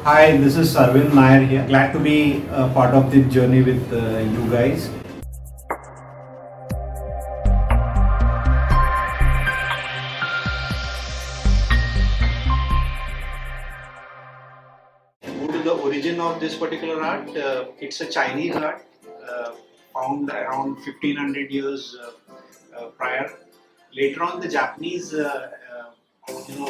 Hi, this is Arvind here. Glad to be part of this journey with you guys. Go to the origin of this particular art. It's a Chinese art found around 1500 years prior. Later on, the Japanese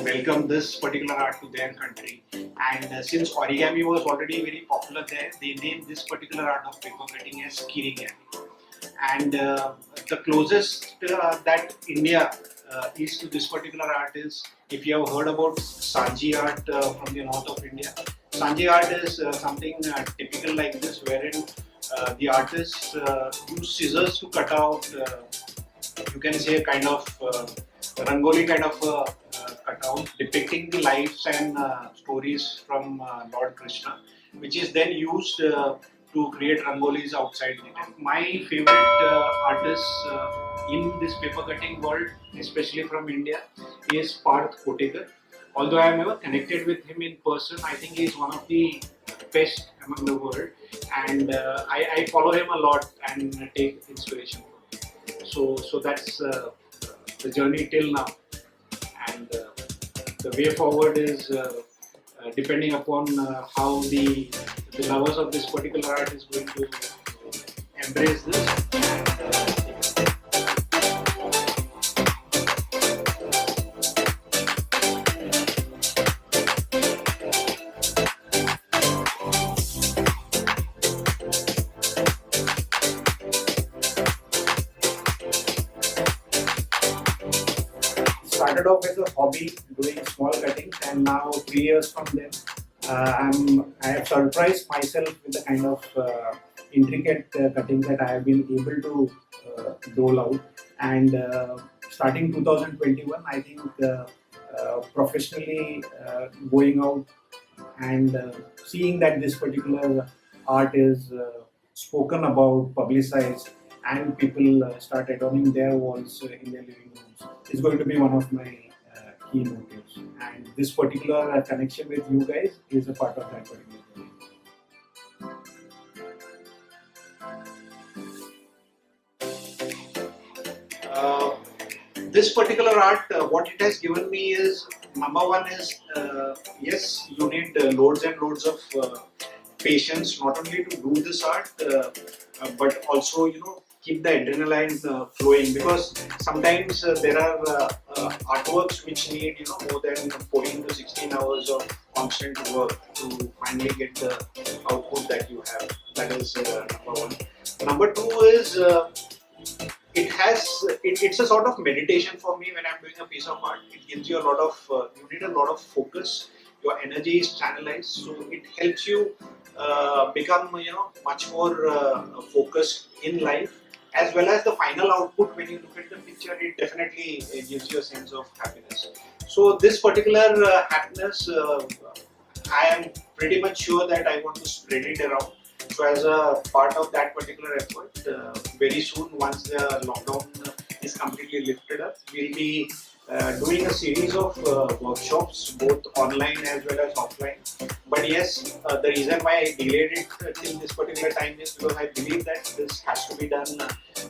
welcomed this particular art to their country, and since origami was already very popular there, they named this particular art of paper cutting as kirigami. And the closest that India is to this particular art is, if you have heard about Sanji art from the north of India. Sanji art is something typical like this, wherein the artists use scissors to cut out, you can say, a kind of rangoli kind of cutout depicting the lives and stories from Lord Krishna, which is then used to create rangolis outside the temple. My favorite artist in this paper cutting world, especially from India, is Parth Kotekar. Although I have never connected with him in person, I think he is one of the best among the world, and I follow him a lot and take inspiration from him. So that's the journey till now, and the way forward is depending upon how the lovers of this particular art is going to embrace this. Started off as a hobby doing small cuttings, and now 3 years from then I have surprised myself with the kind of intricate cuttings that I have been able to roll out. And starting 2021, I think professionally going out and seeing that this particular art is spoken about, publicized, and people start adorning their walls in their living rooms is going to be one of my key motives. And this particular connection with you guys is a part of that particular journey. This particular art, what it has given me is, number one is, yes, you need loads and loads of patience, not only to do this art, but also, keep the adrenaline flowing, because sometimes there are artworks which need more than 14 to 16 hours of constant work to finally get the output that you have. That is number one. Number two is it's a sort of meditation for me when I'm doing a piece of art. It gives you a lot of you need a lot of focus. Your energy is channelized, so it helps you become much more focused in life, as well as the final output. When you look at the picture, it definitely gives you a sense of happiness. So this particular happiness, I am pretty much sure that I want to spread it around. So as a part of that particular effort, very soon, once the lockdown is completely lifted up, we'll be doing a series of workshops, both online as well as offline. But yes, the reason why I delayed it till this particular time is because I believe that this has to be done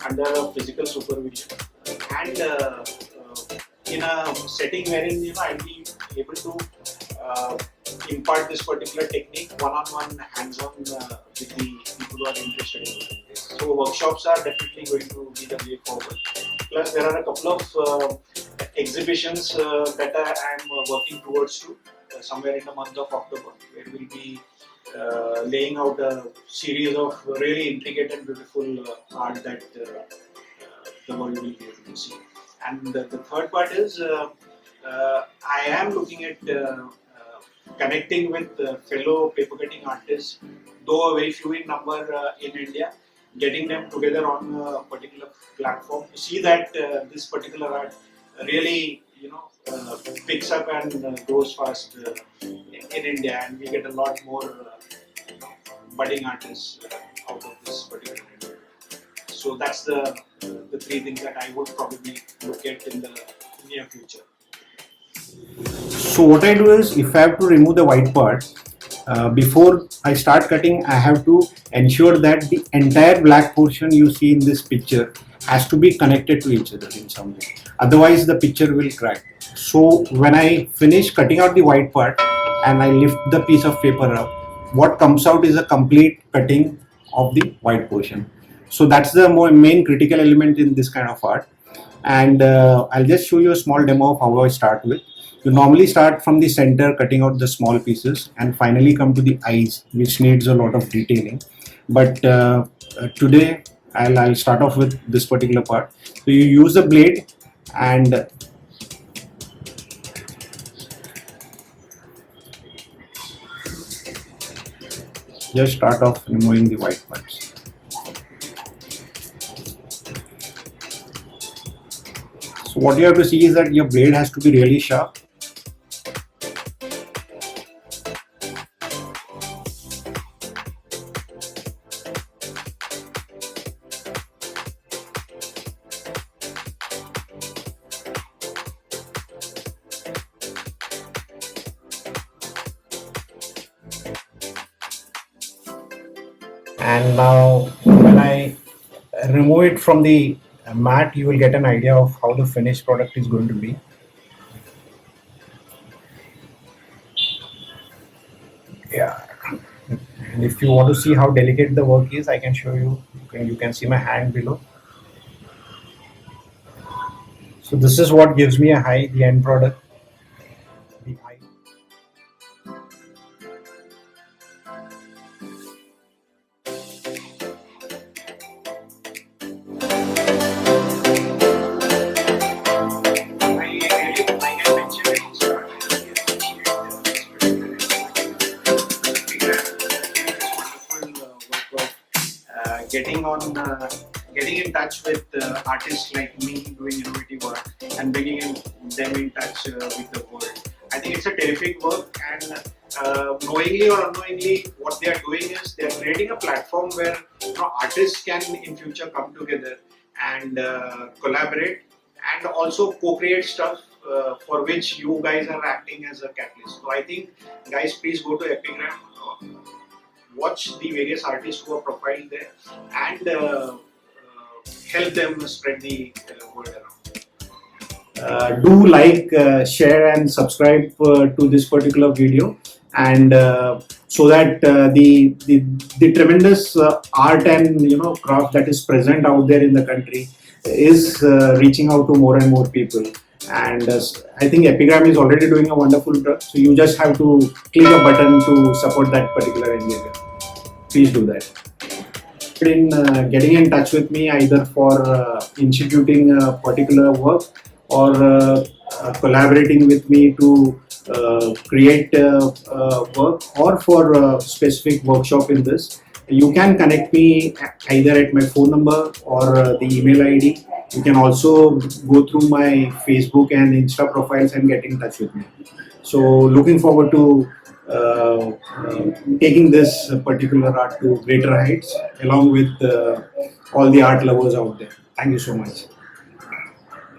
under a physical supervision and in a setting wherein I'll be able to impart this particular technique one-on-one, hands-on with the people who are interested in this. So workshops are definitely going to be the way forward. Plus, there are a couple of exhibitions that I am working towards to somewhere in the month of October, where we'll be laying out a series of really intricate and beautiful art that the world will be able to see. And the third part is I am looking at connecting with fellow paper cutting artists, though very few in number in India, getting them together on a particular platform to see that this particular art really picks up and goes fast in India, and we get a lot more budding artists out of this particular network. So that's the three things that I would probably look at in the near future. So what I do is, if I have to remove the white part, before I start cutting, I have to ensure that the entire black portion you see in this picture has to be connected to each other in some way. Otherwise, the picture will crack. So when I finish cutting out the white part and I lift the piece of paper up, what comes out is a complete cutting of the white portion. So that's the main critical element in this kind of art. And I'll just show you a small demo of how I start with. You normally start from the center, cutting out the small pieces, and finally come to the eyes, which needs a lot of detailing. But today I'll start off with this particular part. So you use the blade and just start off removing the white parts. So what you have to see is that your blade has to be really sharp. And now when I remove it from the mat, you will get an idea of how the finished product is going to be. Yeah, and if you want to see how delicate the work is, I can show you. You can see my hand below. So this is what gives me a high, the end product. The high. Getting in touch with artists like me doing innovative work and bringing them in touch with the world. I think it's a terrific work, and knowingly or unknowingly, what they are doing is they are creating a platform where artists can in future come together and collaborate and also co-create stuff for which you guys are acting as a catalyst. So I think, guys, please go to Epigram. Watch the various artists who are profiled there and help them spread the word around. Do like, share and subscribe to this particular video, and so that the tremendous art and craft that is present out there in the country is reaching out to more and more people. And I think Epigram is already doing a wonderful job, so you just have to click a button to support that particular endeavor. Please do that. In getting in touch with me either for instituting a particular work or collaborating with me to create work, or for a specific workshop in this, you can connect me either at my phone number or the email ID. You can also go through my Facebook and Insta profiles and get in touch with me. So looking forward to taking this particular art to greater heights along with all the art lovers out there. Thank you so much.